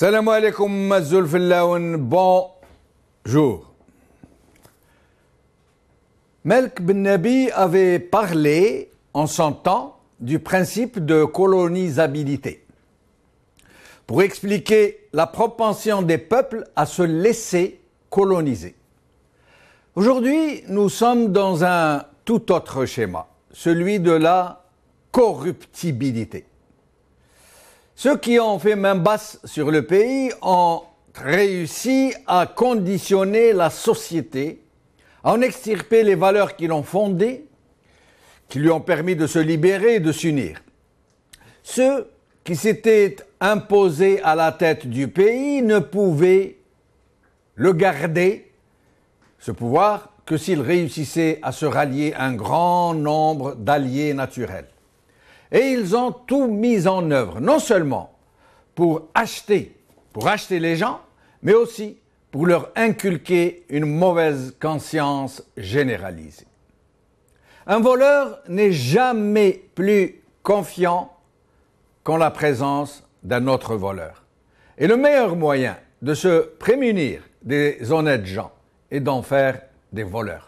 Salam alaikum, Mazoul Fillaoun, bonjour. Melk Ben Nabi avait parlé en son temps du principe de colonisabilité pour expliquer la propension des peuples à se laisser coloniser. Aujourd'hui, nous sommes dans un tout autre schéma, celui de la corruptibilité. Ceux qui ont fait main basse sur le pays ont réussi à conditionner la société, à en extirper les valeurs qui l'ont fondée, qui lui ont permis de se libérer et de s'unir. Ceux qui s'étaient imposés à la tête du pays ne pouvaient le garder, ce pouvoir, que s'ils réussissaient à se rallier à un grand nombre d'alliés naturels. Et ils ont tout mis en œuvre, non seulement pour acheter les gens, mais aussi pour leur inculquer une mauvaise conscience généralisée. Un voleur n'est jamais plus confiant qu'en la présence d'un autre voleur. Et le meilleur moyen de se prémunir des honnêtes gens est d'en faire des voleurs.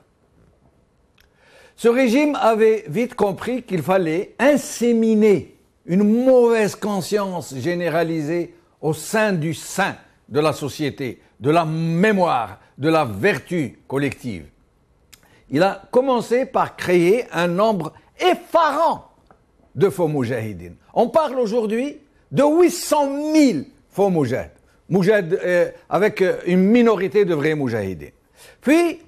Ce régime avait vite compris qu'il fallait inséminer une mauvaise conscience généralisée au sein du sein de la société, de la mémoire, de la vertu collective. Il a commencé par créer un nombre effarant de faux moujahidines. On parle aujourd'hui de 800 000 faux moujahidines, avec une minorité de vrais moujahidines. Puis,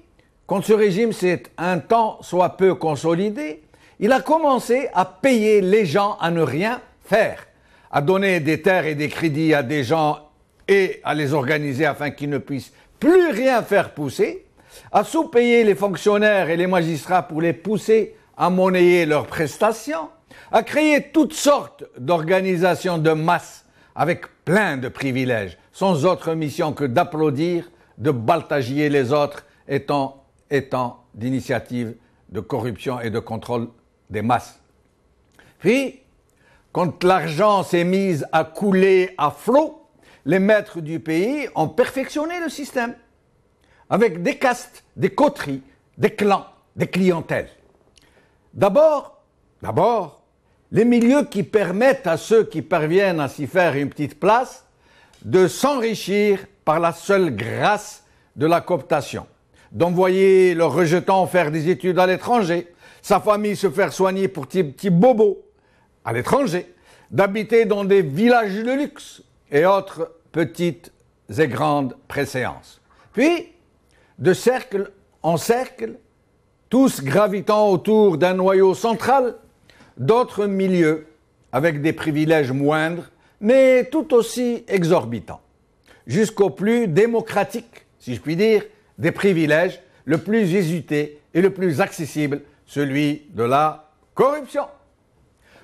quand ce régime s'est un temps soit peu consolidé, il a commencé à payer les gens à ne rien faire, à donner des terres et des crédits à des gens et à les organiser afin qu'ils ne puissent plus rien faire pousser, à sous-payer les fonctionnaires et les magistrats pour les pousser à monnayer leurs prestations, à créer toutes sortes d'organisations de masse avec plein de privilèges, sans autre mission que d'applaudir, de baltagier les autres, étant d'initiative de corruption et de contrôle des masses. Puis, quand l'argent s'est mis à couler à flot, les maîtres du pays ont perfectionné le système, avec des castes, des coteries, des clans, des clientèles. D'abord, les milieux qui permettent à ceux qui parviennent à s'y faire une petite place de s'enrichir par la seule grâce de la cooptation, d'envoyer leurs rejetants faire des études à l'étranger, sa famille se faire soigner pour petits bobos à l'étranger, d'habiter dans des villages de luxe et autres petites et grandes préséances. Puis, de cercle en cercle, tous gravitant autour d'un noyau central, d'autres milieux avec des privilèges moindres, mais tout aussi exorbitants, jusqu'au plus démocratique, si je puis dire, des privilèges, le plus usité et le plus accessible, celui de la corruption.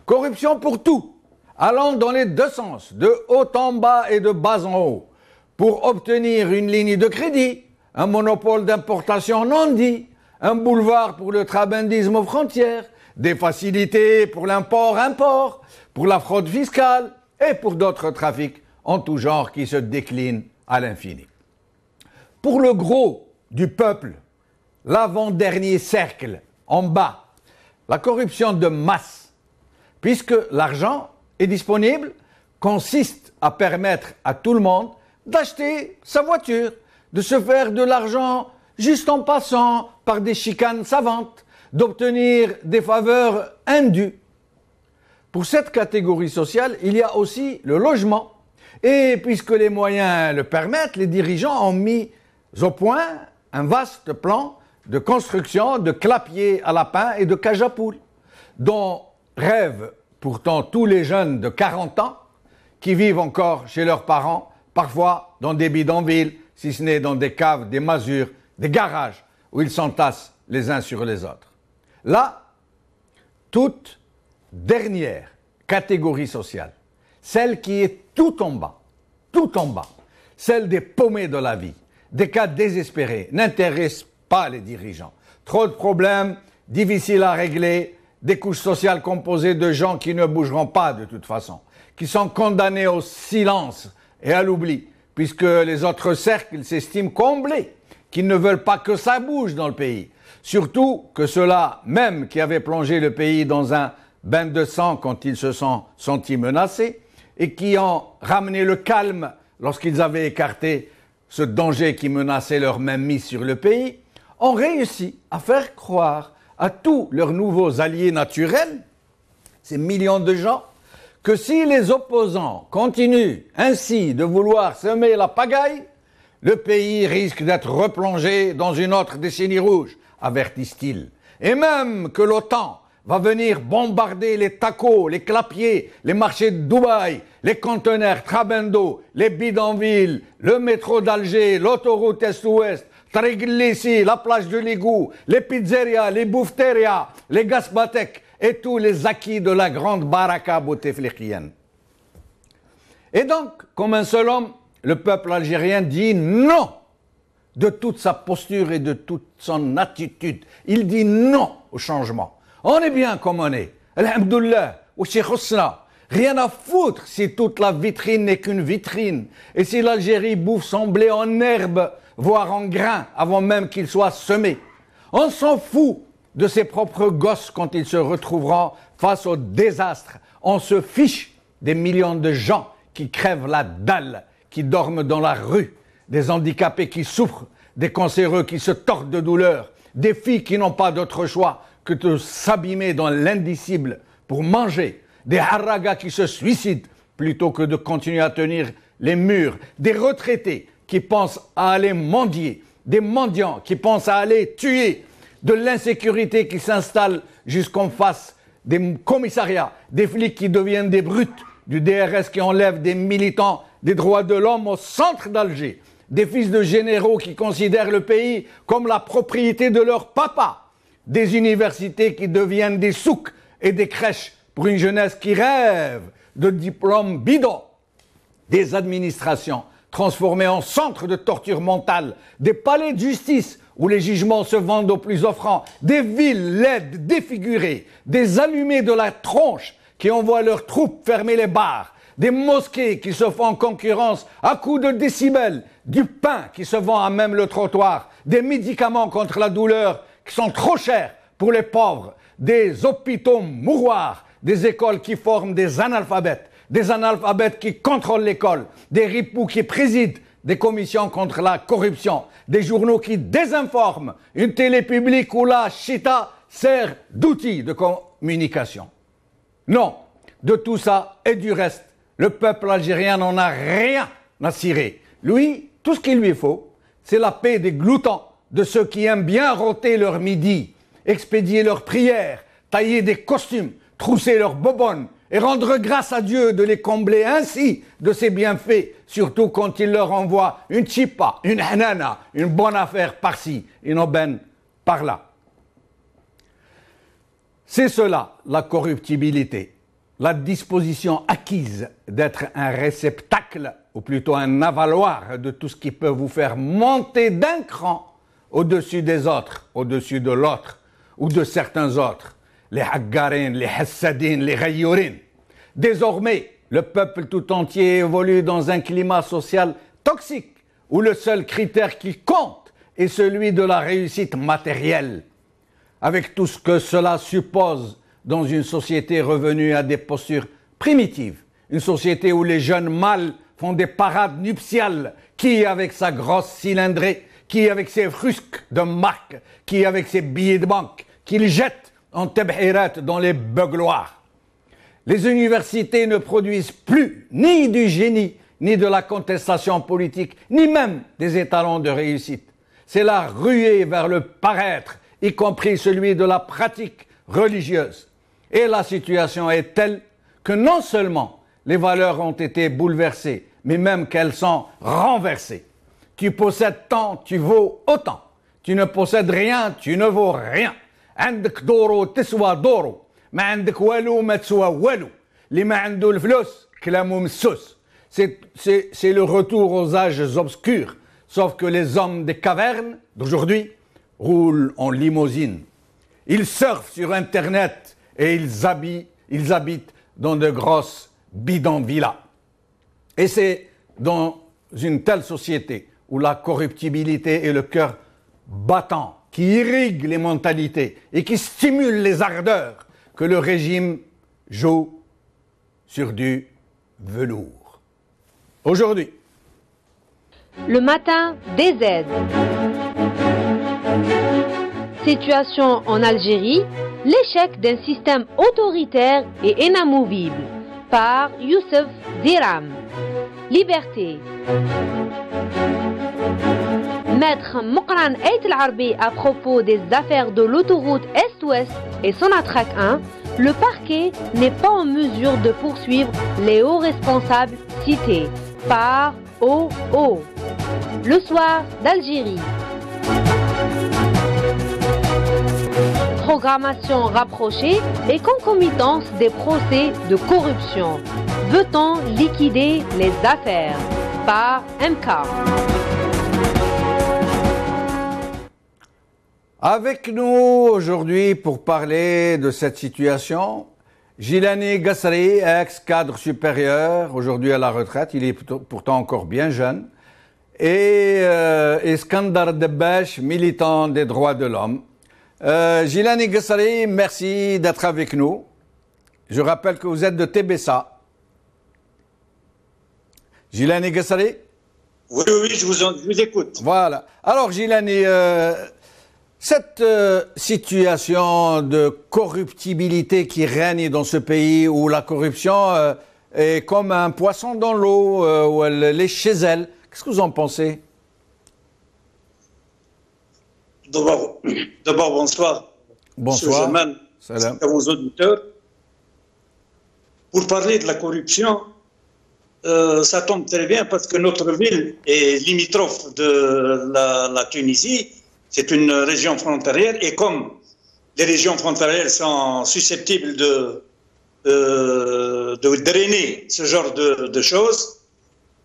Corruption pour tout, allant dans les deux sens, de haut en bas et de bas en haut, pour obtenir une ligne de crédit, un monopole d'importation non dit, un boulevard pour le trabandisme aux frontières, des facilités pour l'import-import, pour la fraude fiscale et pour d'autres trafics en tout genre qui se déclinent à l'infini. Pour le gros du peuple, l'avant-dernier cercle, en bas, la corruption de masse, puisque l'argent est disponible, consiste à permettre à tout le monde d'acheter sa voiture, de se faire de l'argent juste en passant par des chicanes savantes, d'obtenir des faveurs indues. Pour cette catégorie sociale, il y a aussi le logement. Et puisque les moyens le permettent, les dirigeants ont mis au point un vaste plan de construction de clapiers à lapins et de cages à poules, dont rêvent pourtant tous les jeunes de 40 ans qui vivent encore chez leurs parents, parfois dans des bidonvilles, si ce n'est dans des caves, des masures, des garages, où ils s'entassent les uns sur les autres. Là, toute dernière catégorie sociale, celle qui est tout en bas, celle des paumés de la vie, des cas désespérés, n'intéresse pas les dirigeants. Trop de problèmes, difficiles à régler, des couches sociales composées de gens qui ne bougeront pas de toute façon, qui sont condamnés au silence et à l'oubli, puisque les autres cercles s'estiment comblés, qu'ils ne veulent pas que ça bouge dans le pays. Surtout que ceux-là, même qui avaient plongé le pays dans un bain de sang quand ils se sont sentis menacés, et qui ont ramené le calme lorsqu'ils avaient écarté ce danger qui menaçait leur mainmise sur le pays, ont réussi à faire croire à tous leurs nouveaux alliés naturels, ces millions de gens, que si les opposants continuent ainsi de vouloir semer la pagaille, le pays risque d'être replongé dans une autre décennie rouge, avertissent-ils. Et même que l'OTAN va venir bombarder les tacos, les clapiers, les marchés de Dubaï, les conteneurs Trabendo, les bidonvilles, le métro d'Alger, l'autoroute Est-Ouest, Tariq-Lissi, la plage de l'Égout, les pizzerias, les bouffeterias, les gasbatek et tous les acquis de la grande baraka bouteflikienne. Et donc, comme un seul homme, le peuple algérien dit non de toute sa posture et de toute son attitude. Il dit non au changement. On est bien comme on est. Alhamdoulilah, ou Cheikhousna. Rien à foutre si toute la vitrine n'est qu'une vitrine. Et si l'Algérie bouffe son blé en herbe, voire en grains, avant même qu'il soit semé. On s'en fout de ses propres gosses quand ils se retrouveront face au désastre. On se fiche des millions de gens qui crèvent la dalle, qui dorment dans la rue, des handicapés qui souffrent, des cancéreux qui se tordent de douleur, des filles qui n'ont pas d'autre choix que de s'abîmer dans l'indicible pour manger, des haragas qui se suicident plutôt que de continuer à tenir les murs, des retraités qui pensent à aller mendier, des mendiants qui pensent à aller tuer, de l'insécurité qui s'installe jusqu'en face des commissariats, des flics qui deviennent des brutes, du DRS qui enlève des militants des droits de l'homme au centre d'Alger, des fils de généraux qui considèrent le pays comme la propriété de leur papa, des universités qui deviennent des souks et des crèches pour une jeunesse qui rêve de diplômes bidons, des administrations transformées en centres de torture mentale, des palais de justice où les jugements se vendent aux plus offrants, des villes laides, défigurées, des allumés de la tronche qui envoient leurs troupes fermer les bars, des mosquées qui se font concurrence à coups de décibels, du pain qui se vend à même le trottoir, des médicaments contre la douleur qui sont trop chers pour les pauvres, des hôpitaux mouroirs, des écoles qui forment des analphabètes qui contrôlent l'école, des ripoux qui président des commissions contre la corruption, des journaux qui désinforment, une télé publique où la chita sert d'outil de communication. Non, de tout ça et du reste, le peuple algérien n'en a rien à cirer. Lui, tout ce qu'il lui faut, c'est la paix des gloutons, de ceux qui aiment bien rôter leur midi, expédier leurs prières, tailler des costumes, trousser leurs bobonnes et rendre grâce à Dieu de les combler ainsi de ses bienfaits, surtout quand il leur envoie une chippa, une hanana, une bonne affaire par-ci, une aubaine par-là. C'est cela, la corruptibilité, la disposition acquise d'être un réceptacle, ou plutôt un avaloir de tout ce qui peut vous faire monter d'un cran au-dessus des autres, au-dessus de l'autre, ou de certains autres, les haggarines, les hassadines, les ghayourines. Désormais, le peuple tout entier évolue dans un climat social toxique, où le seul critère qui compte est celui de la réussite matérielle, avec tout ce que cela suppose dans une société revenue à des postures primitives, une société où les jeunes mâles font des parades nuptiales, qui avec sa grosse cylindrée, qui avec ses frusques de marque, qui avec ses billets de banque, qu'il jette en tebhirat dans les beugloirs. Les universités ne produisent plus ni du génie, ni de la contestation politique, ni même des étalons de réussite. C'est la ruée vers le paraître, y compris celui de la pratique religieuse. Et la situation est telle que non seulement les valeurs ont été bouleversées, mais même qu'elles sont renversées. Tu possèdes tant, tu vaux autant. Tu ne possèdes rien, tu ne vaux rien. عندك دورو تسوى دورو ما عندك والو ما تسوى والو اللي ما عنده الفلوس كلامه مسوس. C'est le retour aux âges obscurs, sauf que les hommes des cavernes d'aujourd'hui roulent en limousine. Ils surfent sur Internet et ils habitent dans de grosses bidonvillas. Et c'est dans une telle société où la corruptibilité est le cœur battant, qui irrigue les mentalités et qui stimule les ardeurs, que le régime joue sur du velours. Aujourd'hui, le matin des aides. Situation en Algérie, l'échec d'un système autoritaire et inamovible par Youssef Diram. Liberté. Maître Mokran Ait El-Arbi à propos des affaires de l'autoroute Est-Ouest et Sonatrach 1, le parquet n'est pas en mesure de poursuivre les hauts responsables cités par OO. Le soir d'Algérie. Programmation rapprochée et concomitance des procès de corruption. Veut-on liquider les affaires par MK? Avec nous aujourd'hui pour parler de cette situation, Jilani Gassari, ex-cadre supérieur, aujourd'hui à la retraite, il est pourtant encore bien jeune, et Iskandar Debbash, militant des droits de l'homme. Jilani Gassari, merci d'être avec nous. Je rappelle que vous êtes de Tébessa. Jilani Gassari? Oui, je vous écoute. Voilà. Alors Jilani, cette situation de corruptibilité qui règne dans ce pays où la corruption est comme un poisson dans l'eau, où elle est chez elle, qu'est-ce que vous en pensez? D'abord, bonsoir. Bonsoir. Monsieur Zaman, à vos auditeurs. Pour parler de la corruption, ça tombe très bien parce que notre ville est limitrophe de la Tunisie. C'est une région frontalière et comme les régions frontalières sont susceptibles de drainer ce genre de choses,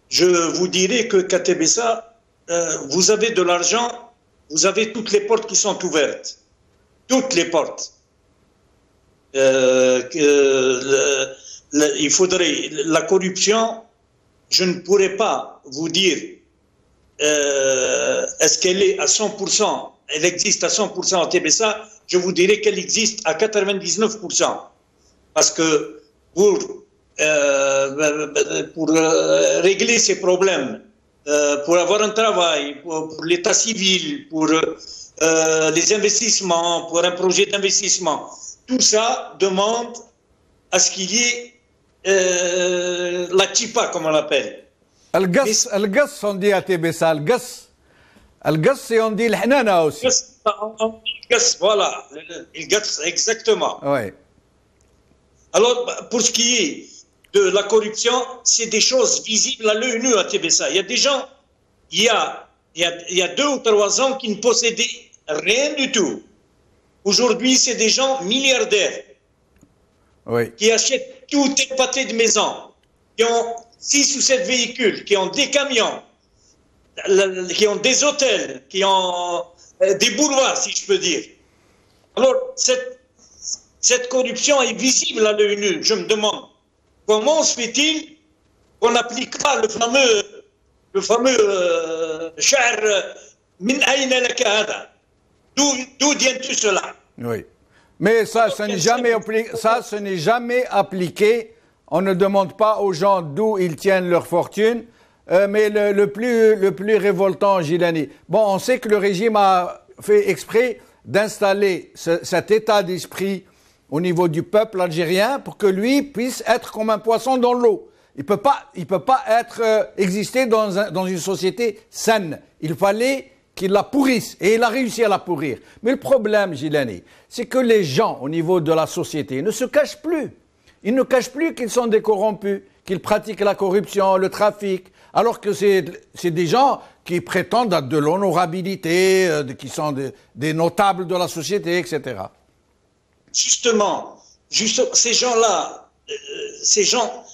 je vous dirais que qu'à Tébessa, vous avez de l'argent, vous avez toutes les portes qui sont ouvertes. Toutes les portes. Il faudrait... La corruption, je ne pourrais pas vous dire est-ce qu'elle est à 100%, elle existe à 100% à Tébessa, je vous dirais qu'elle existe à 99%. Parce que pour régler ces problèmes, pour avoir un travail, pour l'état civil, pour les investissements, pour un projet d'investissement, tout ça demande à ce qu'il y ait la TIPA, comme on l'appelle. القص on dit à Tébessa, القص et on dit الحنانة aussi. القص, voilà, القص, exactement. Oui. Alors, pour ce qui est de la corruption, c'est des choses visibles à l'œil nu à Tébessa. Il y a des gens, il y a 2 ou 3 ans qui ne possédaient rien du tout. Aujourd'hui, c'est des gens milliardaires, oui, qui achètent tout un pâté de maisons, qui ont 6 ou 7 véhicules, qui ont des camions, qui ont des hôtels, qui ont des boulevards, si je peux dire. Alors, cette corruption est visible à l'œil nu. Je me demande, comment se fait-il qu'on n'applique pas le fameux char min ayna laka hada? D'où vient-tu cela? Oui. Mais ça, ce n'est jamais appliqué. On ne demande pas aux gens d'où ils tiennent leur fortune. Mais le plus révoltant, Jilani, bon, on sait que le régime a fait exprès d'installer cet état d'esprit au niveau du peuple algérien pour que lui puisse être comme un poisson dans l'eau. Il peut pas exister dans une société saine. Il fallait qu'il la pourrisse et il a réussi à la pourrir. Mais le problème, Jilani, c'est que les gens au niveau de la société ne se cachent plus. Ils ne cachent plus qu'ils sont des corrompus, qu'ils pratiquent la corruption, le trafic, alors que c'est des gens qui prétendent à de l'honorabilité, qui sont des notables de la société, etc. Justement, ces gens-là, ces gens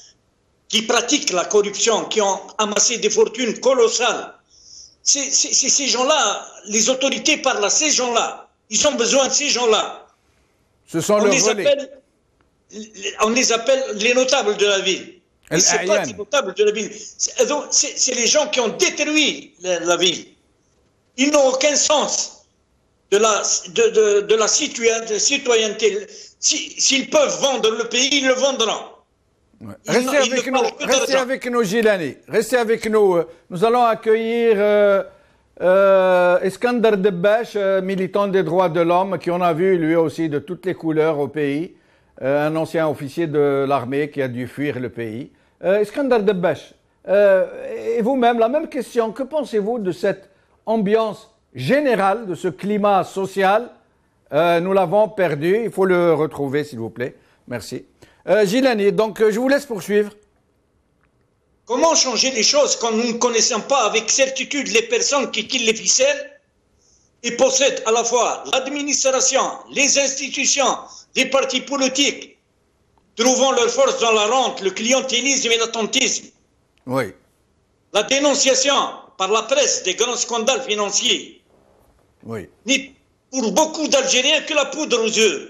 qui pratiquent la corruption, qui ont amassé des fortunes colossales, ces gens-là, les autorités parlent à ces gens-là. Ils ont besoin de ces gens-là. Ce sont leurs relais. On les appelle les notables de la ville. Et ce n'est pas des notables de la ville. C'est les gens qui ont détruit la ville. Ils n'ont aucun sens de la citoyenneté. S'ils peuvent vendre le pays, ils le vendront. Ouais. Restez avec nous, Gilani. Restez avec nous. Nous allons accueillir Iskandar Debbash, militant des droits de l'homme, qui en a vu lui aussi de toutes les couleurs au pays. Un ancien officier de l'armée qui a dû fuir le pays. Iskandar Debbash, et vous-même, la même question. Que pensez-vous de cette ambiance générale, de ce climat social? Nous l'avons perdu. Il faut le retrouver, s'il vous plaît. Merci. Gilani, donc je vous laisse poursuivre. Comment changer les choses quand nous ne connaissons pas avec certitude les personnes qui tirent les ficelles et possèdent à la fois l'administration, les institutions, les partis politiques, trouvant leur force dans la rente, le clientélisme et l'attentisme. Oui. La dénonciation par la presse des grands scandales financiers. Oui. N'est pour beaucoup d'Algériens que la poudre aux yeux.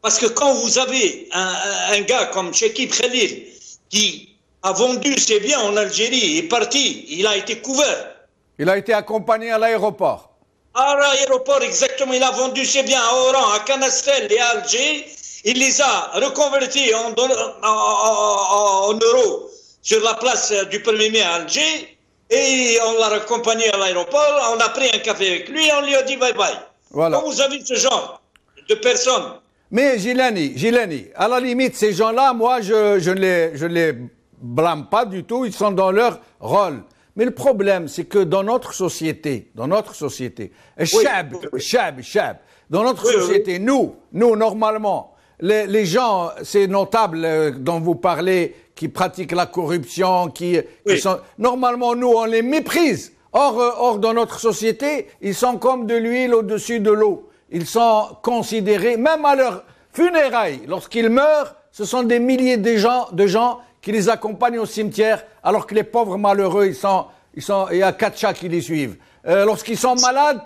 Parce que quand vous avez un gars comme Chekib Khalil qui a vendu ses biens en Algérie, est parti, il a été couvert. Il a été accompagné à l'aéroport. À l'aéroport, exactement, il a vendu ses biens à Oran, à Canastel et à Alger. Il les a reconvertis en euros sur la place du 1er mai à Alger. Et on l'a accompagné à l'aéroport, on a pris un café avec lui, on lui a dit bye bye. Voilà. Quand vous avez ce genre de personnes. Mais Gilani, à la limite, ces gens-là, moi, je ne les blâme pas du tout, ils sont dans leur rôle. Mais le problème, c'est que dans notre société, dans notre société, nous, normalement, les gens, ces notables dont vous parlez, qui pratiquent la corruption, qui sont, normalement, nous, on les méprise. Or, dans notre société, ils sont comme de l'huile au-dessus de l'eau. Ils sont considérés, même à leur funérailles, lorsqu'ils meurent, ce sont des milliers de gens qui les accompagnent au cimetière, alors que les pauvres malheureux, il y a 4 chats qui les suivent. Lorsqu'ils sont malades,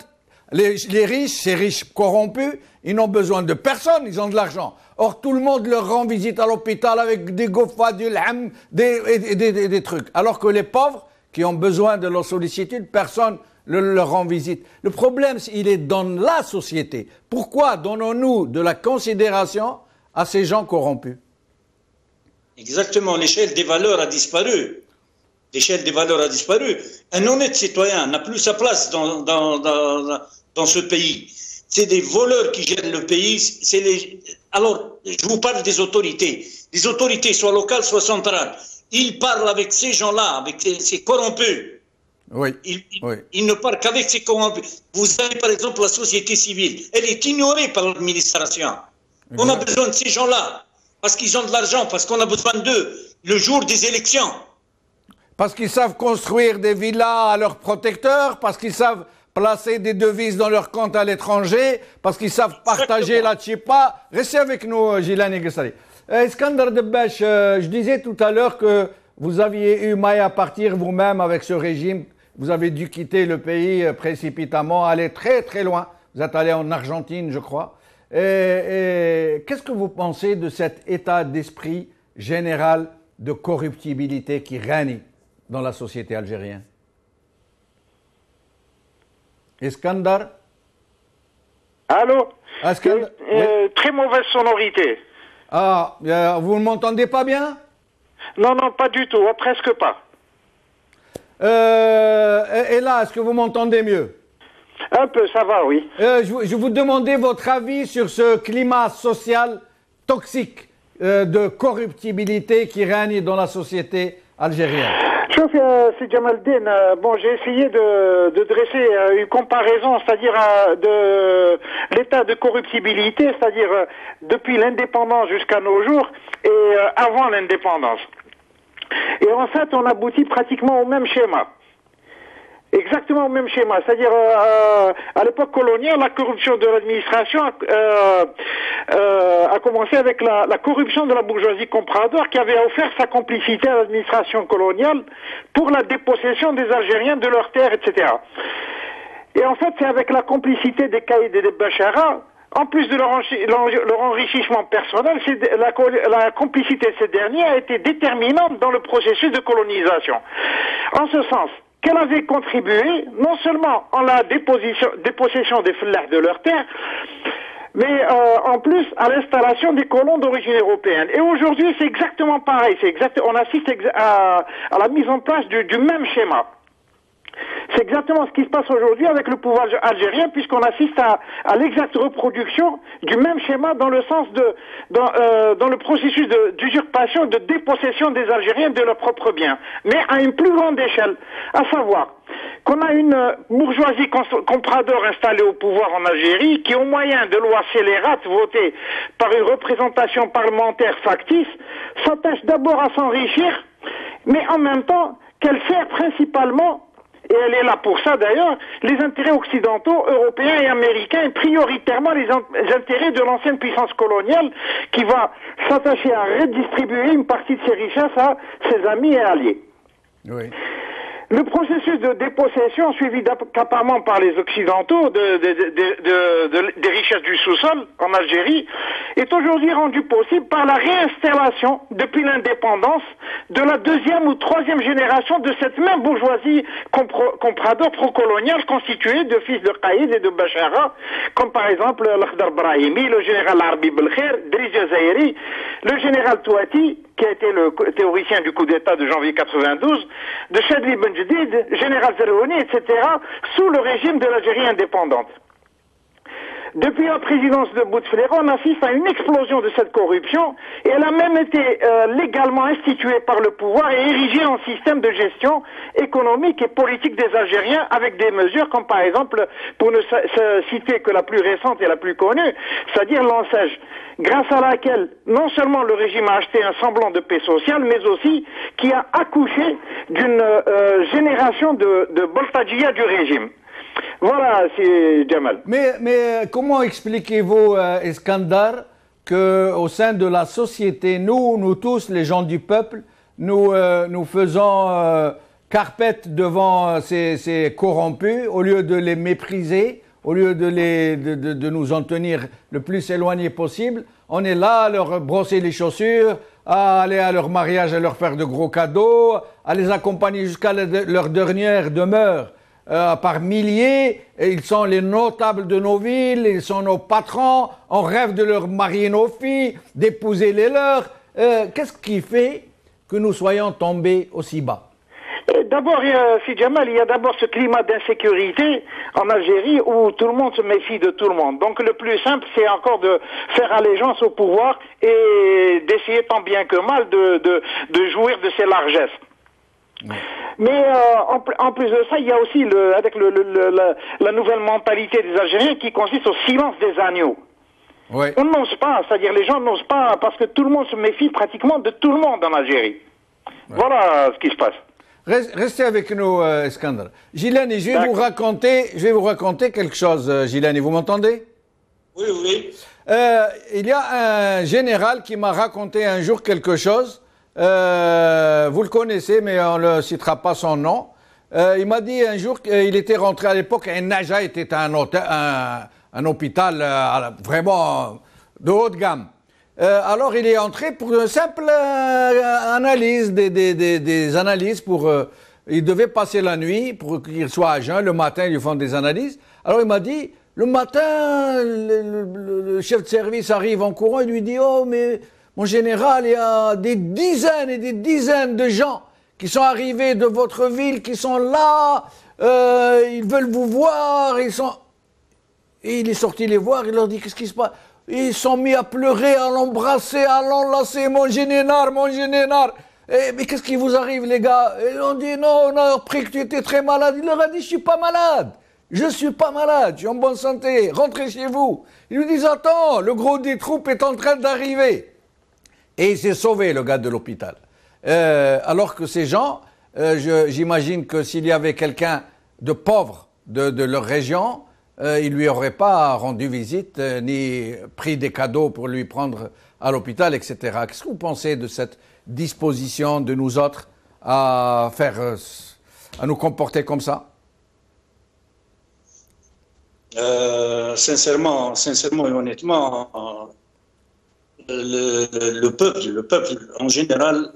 les riches, ces riches corrompus, ils n'ont besoin de personne, ils ont de l'argent. Or, tout le monde leur rend visite à l'hôpital avec des gofas, du lham, des trucs. Alors que les pauvres, qui ont besoin de leur sollicitude, personne leur rend visite. Le problème, il est dans la société. Pourquoi donnons-nous de la considération à ces gens corrompus? Exactement, l'échelle des valeurs a disparu. L'échelle des valeurs a disparu. Un honnête citoyen n'a plus sa place dans ce pays. C'est des voleurs qui gèrent le pays. Alors, je vous parle des autorités. Les autorités, soit locales, soit centrales. Ils parlent avec ces gens-là, avec ces corrompus. Oui. Ils ne parlent qu'avec ces corrompus. Vous avez par exemple la société civile. Elle est ignorée par l'administration. On a besoin de ces gens-là. Parce qu'ils ont de l'argent, parce qu'on a besoin d'eux le jour des élections. Parce qu'ils savent construire des villas à leurs protecteurs, parce qu'ils savent placer des devises dans leur compte à l'étranger, parce qu'ils savent partager la tchipa. Restez avec nous, Gilani Guessari. Iskandar Debbash, je disais tout à l'heure que vous aviez eu maille à partir vous-même avec ce régime. Vous avez dû quitter le pays précipitamment, aller très très loin. Vous êtes allé en Argentine, je crois. Et qu'est-ce que vous pensez de cet état d'esprit général de corruptibilité qui règne dans la société algérienne? Iskandar? Allô? Iskandar? Très mauvaise sonorité. Ah, vous ne m'entendez pas bien? Non, pas du tout, presque pas. Et là, est-ce que vous m'entendez mieux? Un peu, ça va, oui. Je vous demandais votre avis sur ce climat social toxique de corruptibilité qui règne dans la société algérienne. Sauf, c'est Jamaldine. Bon, j'ai essayé de dresser une comparaison, c'est-à-dire de l'état de corruptibilité, c'est-à-dire depuis l'indépendance jusqu'à nos jours et avant l'indépendance. Et en fait, on aboutit pratiquement au même schéma. Exactement au même schéma. C'est-à-dire, à l'époque coloniale, la corruption de l'administration a commencé avec la corruption de la bourgeoisie comprador qui avait offert sa complicité à l'administration coloniale pour la dépossession des Algériens de leurs terres, etc. Et en fait, c'est avec la complicité des Caïds et des Bachara, en plus de leur enrichissement personnel, la complicité de ces derniers a été déterminante dans le processus de colonisation. En ce sens, qu'elle avait contribué non seulement en la dépossession des fleurs de leurs terres, mais en plus à l'installation des colons d'origine européenne. Et aujourd'hui, c'est exactement pareil. On assiste à la mise en place du même schéma. C'est exactement ce qui se passe aujourd'hui avec le pouvoir algérien, puisqu'on assiste à l'exacte reproduction du même schéma dans le sens dans le processus d'usurpation, de dépossession des Algériens de leurs propres biens, mais à une plus grande échelle, à savoir qu'on a une bourgeoisie comprador installée au pouvoir en Algérie qui, au moyen de lois scélérates votées par une représentation parlementaire factice, s'attache d'abord à s'enrichir, mais en même temps qu'elle sert principalement, et elle est là pour ça d'ailleurs, les intérêts occidentaux, européens et américains, et prioritairement les intérêts de l'ancienne puissance coloniale qui va s'attacher à redistribuer une partie de ses richesses à ses amis et alliés. Oui. Le processus de dépossession suivi d'accaparement par les Occidentaux des richesses du sous-sol en Algérie est aujourd'hui rendu possible par la réinstallation depuis l'indépendance de la deuxième ou troisième génération de cette même bourgeoisie comprador pro-coloniale constituée de fils de Qaïd et de Bachara, comme par exemple l'Akhdar Brahimi, le général Arbi Belkher, Driss Jazairi, le général Touati, qui a été le théoricien du coup d'État de janvier 92, de Chadli Benjedid, général Zerouni, etc., sous le régime de l'Algérie indépendante. Depuis la présidence de Bouteflika, on assiste à une explosion de cette corruption et elle a même été légalement instituée par le pouvoir et érigée en système de gestion économique et politique des Algériens avec des mesures comme par exemple, pour ne citer que la plus récente et la plus connue, c'est-à-dire l'ANSEJ, grâce à laquelle non seulement le régime a acheté un semblant de paix sociale, mais aussi qui a accouché d'une génération de Boltadjia du régime. Voilà, c'est Jamal. Mais comment expliquez-vous, Iskandar, qu'au sein de la société, nous tous, les gens du peuple, nous faisons carpette devant ces corrompus, au lieu de les mépriser, au lieu de nous en tenir le plus éloigné possible, on est là à leur brosser les chaussures, à aller à leur mariage, à leur faire de gros cadeaux, à les accompagner jusqu'à leur dernière demeure. Par milliers, ils sont les notables de nos villes, ils sont nos patrons, on rêve de leur marier nos filles, d'épouser les leurs. Qu'est-ce qui fait que nous soyons tombés aussi bas? D'abord, si Jamal, il y a d'abord ce climat d'insécurité en Algérie où tout le monde se méfie de tout le monde. Donc le plus simple, c'est encore de faire allégeance au pouvoir et d'essayer tant bien que mal de jouir de ses largesses. Mais en plus de ça, il y a aussi avec la nouvelle mentalité des Algériens qui consiste au silence des agneaux. Oui. On n'ose pas, c'est-à-dire les gens n'osent pas parce que tout le monde se méfie pratiquement de tout le monde en Algérie. Ouais. Voilà ce qui se passe. Restez avec nous, Iskandar. Gilani, je vais vous raconter quelque chose, Gilani. Vous m'entendez? Oui, oui. Il y a un général qui m'a raconté un jour quelque chose. Vous le connaissez, mais on ne citera pas son nom. Il m'a dit un jour qu'il était rentré à l'époque, et Naja était un hôpital vraiment de haute gamme. Alors il est entré pour une simple analyse, des analyses il devait passer la nuit pour qu'il soit à jeun. Le matin, ils lui font des analyses. Alors il m'a dit, le matin, le chef de service arrive en courant et lui dit, oh mais mon général, il y a des dizaines et des dizaines de gens qui sont arrivés de votre ville, qui sont là, ils veulent vous voir, Et il est sorti les voir, il leur dit, qu'est-ce qui se passe? Ils sont mis à pleurer, à l'embrasser, à l'enlacer, mon général, mon général. Mais qu'est-ce qui vous arrive, les gars? Et on dit, non, on a appris que tu étais très malade. Il leur a dit, je suis pas malade. Je suis pas malade, je suis en bonne santé. Rentrez chez vous. Ils lui disent, attends, le gros des troupes est en train d'arriver. Et il s'est sauvé, le gars de l'hôpital. Alors que ces gens, j'imagine que s'il y avait quelqu'un de pauvre de leur région, il lui aurait pas rendu visite, ni pris des cadeaux pour lui prendre à l'hôpital, etc. Qu'est-ce que vous pensez de cette disposition de nous autres à nous comporter comme ça? sincèrement et honnêtement, le peuple en général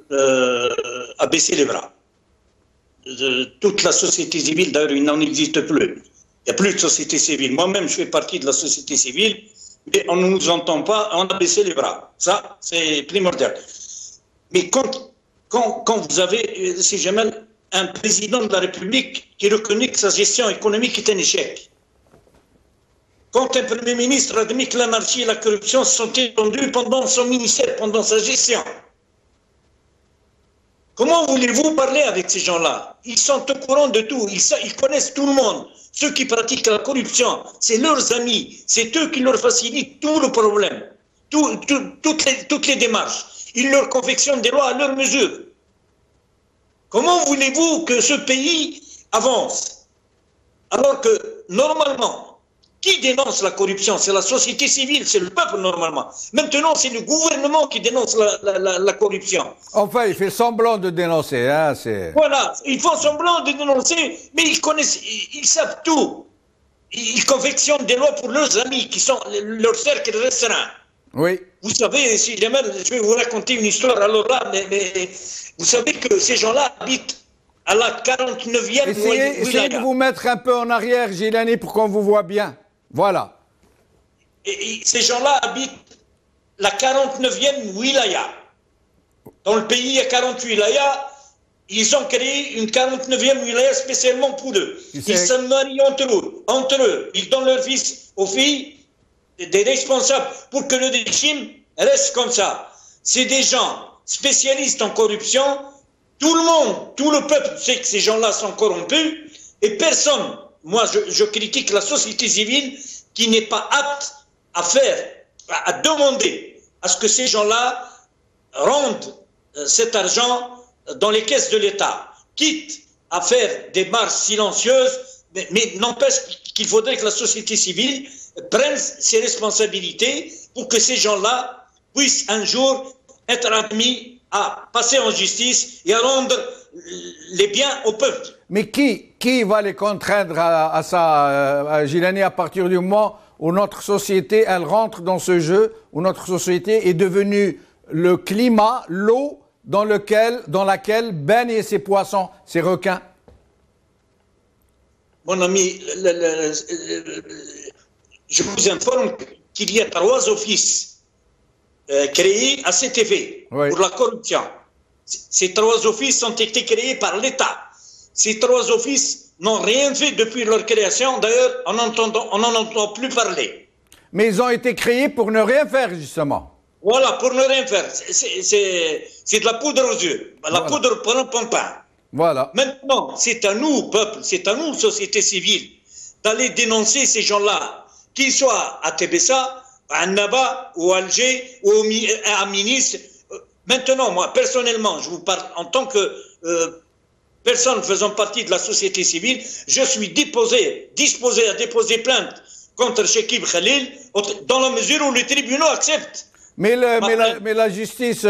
a baissé les bras. Toute la société civile, d'ailleurs, il n'en existe plus. Il n'y a plus de société civile. Moi-même, je fais partie de la société civile, mais on ne nous entend pas, on a baissé les bras. Ça, c'est primordial. Mais quand vous avez, si jamais, un président de la République qui reconnaît que sa gestion économique est un échec, quand un Premier ministre admet que l'anarchie et la corruption sont étendues pendant son ministère, pendant sa gestion, comment voulez-vous parler avec ces gens-là? Ils sont au courant de tout, ils connaissent tout le monde. Ceux qui pratiquent la corruption, c'est leurs amis, c'est eux qui leur facilitent tout le problème, toutes les démarches. Ils leur confectionnent des lois à leur mesure. Comment voulez-vous que ce pays avance? Alors que, normalement, qui dénonce la corruption? C'est la société civile, c'est le peuple normalement. Maintenant, c'est le gouvernement qui dénonce la corruption. Enfin, il fait semblant de dénoncer. Hein, voilà, ils font semblant de dénoncer, mais ils savent tout. Ils confectionnent des lois pour leurs amis, qui sont leur cercle restreint. Oui. Vous savez, si jamais je vais vous raconter une histoire, alors là, mais vous savez que ces gens-là habitent à la 49e Essayez de vous mettre un peu en arrière, Gilani, pour qu'on vous voit bien. Voilà. Et ces gens-là habitent la 49e wilaya. Dans le pays, il y a 48 wilayas. Ils ont créé une 49e wilaya spécialement pour eux. Ils se marient entre eux. Ils donnent leur fils aux filles des responsables pour que le régime reste comme ça. C'est des gens spécialistes en corruption. Tout le monde, tout le peuple sait que ces gens-là sont corrompus et personne, moi je critique la société civile qui n'est pas apte à demander à ce que ces gens-là rendent cet argent dans les caisses de l'État, quitte à faire des marches silencieuses, mais n'empêche qu'il faudrait que la société civile prenne ses responsabilités pour que ces gens-là puissent un jour être admis à passer en justice et à rendre les biens au peuple. Mais qui va les contraindre à ça, Gilani, à partir du moment où notre société, elle rentre dans ce jeu, où notre société est devenue le climat, l'eau dans laquelle baignent ces poissons, ces requins? Mon ami, je vous informe qu'il y a 3 offices créés à cet effet pour la corruption. Ces 3 offices ont été créés par l'État. Ces 3 offices n'ont rien fait depuis leur création. D'ailleurs, on n'en entend plus parler. Mais ils ont été créés pour ne rien faire, justement. Voilà, pour ne rien faire. C'est de la poudre aux yeux. La poudre pour un pampin. Voilà. Maintenant, c'est à nous, peuple, c'est à nous, société civile, d'aller dénoncer ces gens-là, qu'ils soient à Tébessa, à Annaba, ou à Alger, ou à Minis. Maintenant, moi, personnellement, je vous parle en tant que personne faisant partie de la société civile, je suis disposé à déposer plainte contre Chekib Khalil, dans la mesure où les tribunaux acceptent. Mais la justice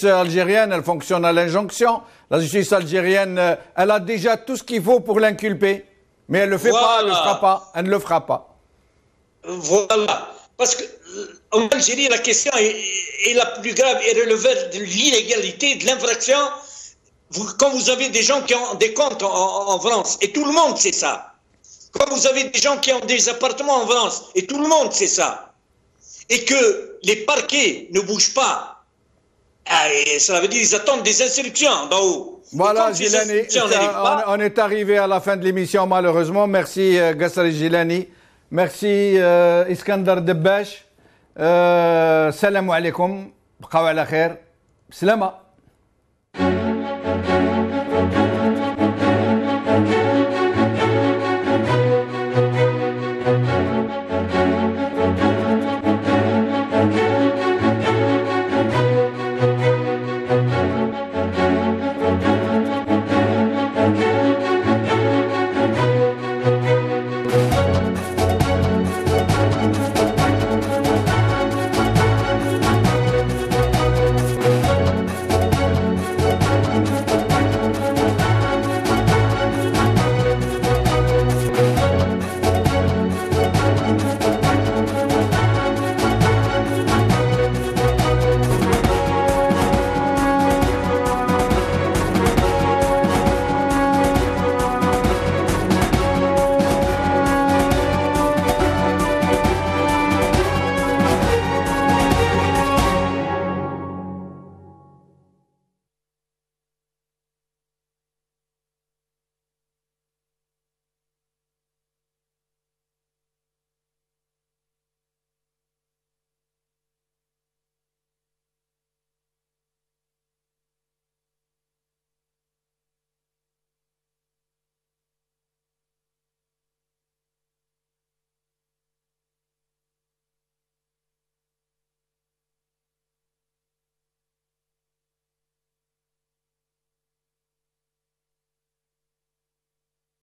algérienne, elle fonctionne à l'injonction. La justice algérienne, elle a déjà tout ce qu'il faut pour l'inculper. Mais elle ne le fait pas, elle ne le fera pas. Elle ne le fera pas. Voilà. Parce qu'en Algérie, la question est la plus grave et relève de l'illégalité, de l'infraction. Quand vous avez des gens qui ont des comptes en France, et tout le monde sait ça. Quand vous avez des gens qui ont des appartements en France, et tout le monde sait ça. Et que les parquets ne bougent pas, ça veut dire qu'ils attendent des instructions d'en haut. Voilà, Gilani, on est arrivé à la fin de l'émission, malheureusement. Merci, Gassari Gilani. Merci, Iskandar Debbash. Salam alaikum. Bqaw ala khair. Salama.